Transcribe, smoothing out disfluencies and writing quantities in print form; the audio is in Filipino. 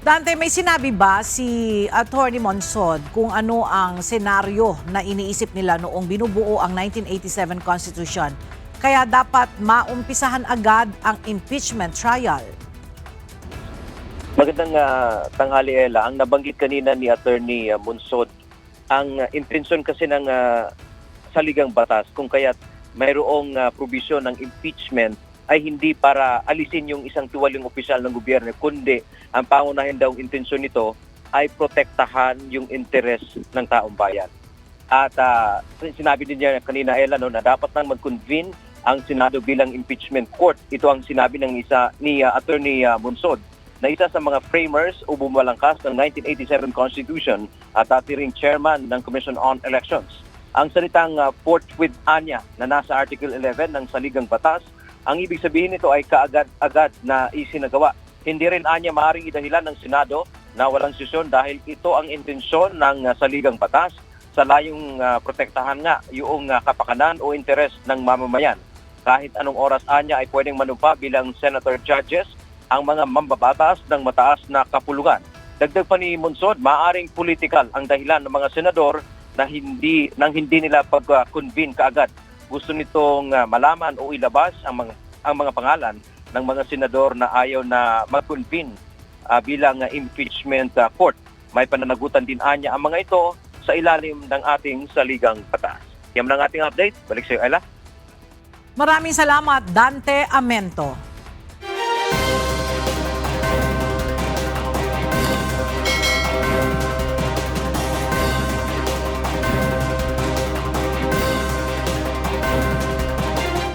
Dante, may sinabi ba si Attorney Monsod kung ano ang senaryo na iniisip nila noong binubuo ang 1987 Constitution? Kaya dapat maumpisahan agad ang impeachment trial. Magandang tanghali, Ella. Ang nabanggit kanina ni Attorney Monsod, ang intensyon kasi ng saligang batas kung kaya't mayroong provision ng impeachment ay hindi para alisin yung isang tuwaling opisyal ng gobyerno, kundi ang pangunahin daw intensyon nito ay protektahan yung interes ng taong bayan. At sinabi din niya kanina, Ella, no, na dapat nang mag-convene ang Senado bilang impeachment court. Ito ang sinabi ng ni Attorney Monsod, na isa sa mga framers o bumalangkas ng 1987 Constitution at dati ring chairman ng Commission on Elections. Ang salitang forthwith anya na nasa Article 11 ng Saligang Batas, ang ibig sabihin nito ay kaagad-agad na isinagawa. Hindi rin anya maaaring idahilan ng Senado na walang sesyon dahil ito ang intensyon ng Saligang Batas sa layong protektahan nga yung kapakanan o interes ng mamamayan. Kahit anong oras anya ay pwedeng manumpa bilang senator judges ang mga mambabatas ng mataas na kapulungan. Dagdag pa ni Monsod, maaaring political ang dahilan ng mga senador na hindi nila pag-convene kaagad. Gusto nitong malaman o ilabas ang mga pangalan ng mga senador na ayaw na mag-convene bilang impeachment court. May pananagutan din anya ang mga ito sa ilalim ng ating saligang batas. Yan ang ating update. Balik sa iyo, Ella. Maraming salamat, Dante Amento.